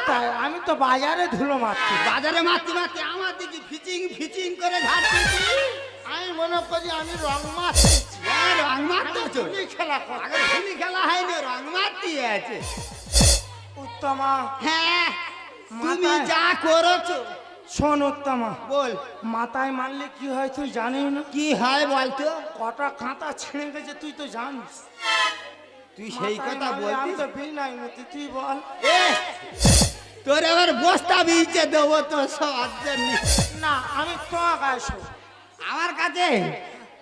কোথায়? আমি তো বাজারে ধুলো মারছি। বাজারে মারতে মারতে আমার দিকে ফিচিং ফিচিং করে ঝাড়তেছি। আমি মনে করি আমি রং মারছি। রং মারতেছো? খেলা কর। আগে ধুলি খেলা হয়নি, রং মারতে আছে। উত্তমা, হ্যাঁ, তুমি মাথায়- যা করেছো। শোন উত্তমা, বল, মাথায় মারলে কি হয় তুই জানিস না? কি হয় বলতো? কটা কাঁটা ছিঁড়ে গেছে তুই তো জানিস। তুই সেই মাথায় কথা মারলে আমি বলছিস? তো বিনাই মতি, তুই বল। এ, তোর এবার বস্তা বিছে দেবো তো সব জন্য। না, আমি তোমাকে আসো। আমার কাছে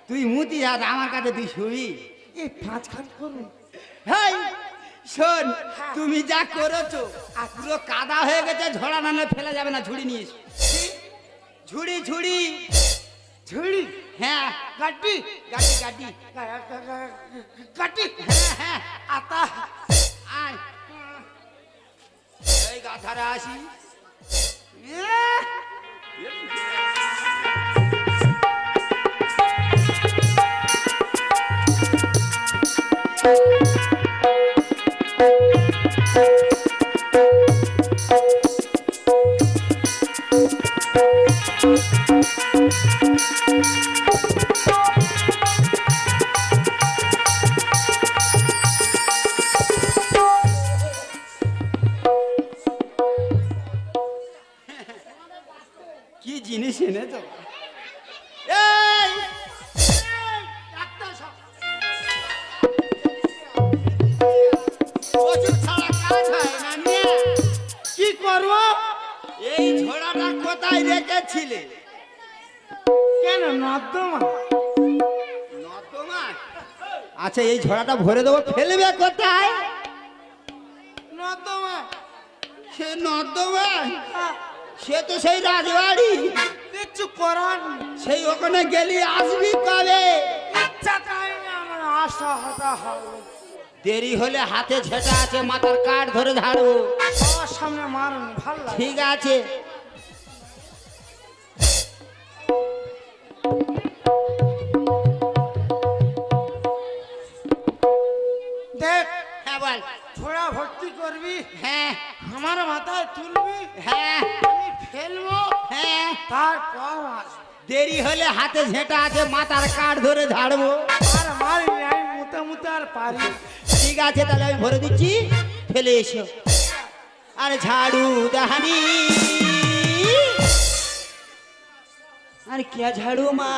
তুই মুতি যা, আমার কাছে তুই শুবি। এই 5 খান করুন। হেই শোন, তুমি যা করেছো পুরো কাদা হয়ে গেছে, ঝোড়া নালে ফেলা যাবে না, ঝুড়ি নিয়ে এসো। ঝুড়ি ঝুড়ি ঝুড়ি, হ্যাঁ, গাড্ডি, গাড়ি গাড়ি, গাড্ডি, হ্যাঁ হ্যাঁ, আতা। আয় এই গাথারে আসি। কি জিনিস এনেছো? এই ওষুধ ছাড়া কাজ হয় না নিয়ে। কি করবো? এই ঝোড়াটা কোথায় রেখেছিলে? কেন নর্দমা? নর্দমা? আচ্ছা, এই ঝোড়াটা ভরে দেবো, ফেলবে কোথায়? নর্দমা? সে নর্দমা? সে তো সেই রাজবাড়ি। কিচ্ছু করার নেই। সেই ওখানে গেলি আসবি কবে? ইচ্ছা তাই না, আমার আশা হতা হবে। দেরি হলে হাতে ঝেঁটা আছে, মাথার কাঠ ধরে ঝাড়বো। সবার সামনে মারুন, ভাল লাগে। ঠিক আছে। দেখ, হ্যাঁ বল। ছোড়া ভর্তি করবি, হ্যাঁ আমার মাথায় তুলবি, হ্যাঁ আমি ফেলবো, হ্যাঁ, তারপর আসবো। দেরি হলে হাতে ঝেঁটা আছে, মাথার কাঠ ধরে ঝাড়বো। আর মারিনি, আমি মুতে মুতে আর পারি। ঠিক আছে, তাহলে আমি ভরে দিচ্ছি, ফেলে এসো। আরে ঝাড়ু দাহানি, আরে কে ঝাড়ু মা,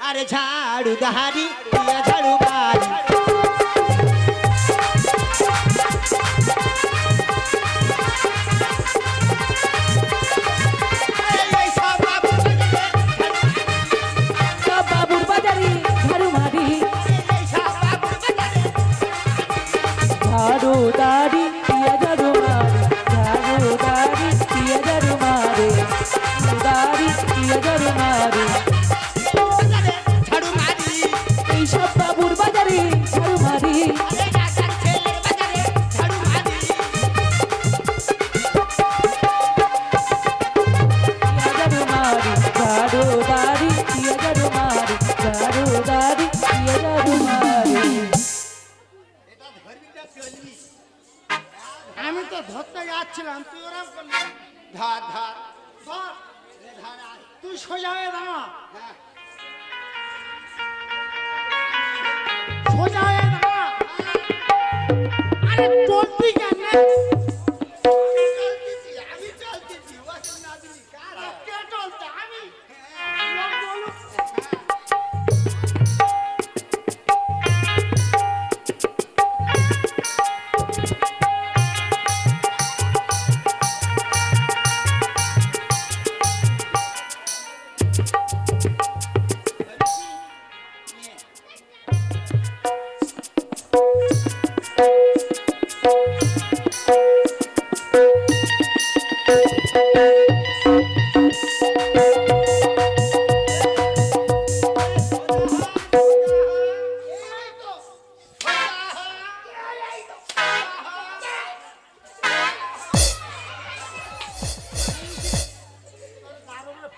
আরে ঝাড়ু দাহানি, কে ঝাড়ু মারি। সব বাবুর বাজারে ঝাড়ু মারি, ঝাড়ু দাড়ি দিয়া ঝাড়ু মারি, ঝাড়ু দাড়ি দিয়া ঝাড়ু মারি, দাড়ি দিয়া ঝাড়ু মারি। ঝাড়ু মারি, এই সব বাবুর বাজারে ঝাড়ু মারি, ঝাড়ু মারি। দিয়া ঝাড়ু মারি, ঝাড়ু দাড়ি দিয়া ঝাড়ু মারি, ঝাড়ু দাড়ি দিয়া ঝাড়ু মারি। আমি তো ধরতে যাচ্ছিলাম, তুই ওরকম করলি। ধার ধার ধর, ধার আয়। তুই সোজা হয়ে দাঁড়া, হ্যাঁ, সোজা হয়ে দাঁড়া। আরে টলবি কেন? আমি চলতেছি, ওষুধ না দিলি কার হয়? কে টলতে? আমি? লোক বলুক।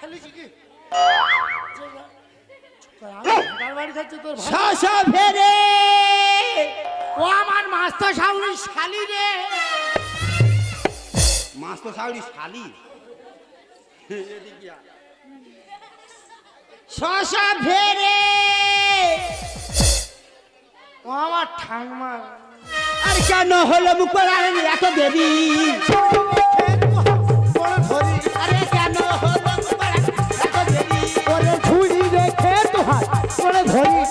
ফেলেছি কি? আমি ঘাটার বাড়ি খাচ্ছি তোর ভাই। শশ ফেরে ও আমার মাস্ত শাউরি শালি রে। মাছ তো শাউরি শালি। এদিকে আয়। শশা ফেরে ও আমার ঠাংমা। আর কেন হলো মুখ পড়া এত দেরি? আরে কেন হলো মুখ পড়া এত দেরি? ওরে ঝুড়ি রেখে তোহার ওরে ধরি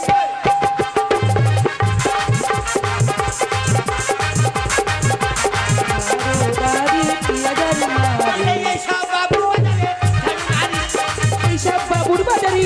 দারি পিয়াজার মারে এই সব বাবু বাজারে ঝাড়ু মারি। এইসব বাবুর বাজারি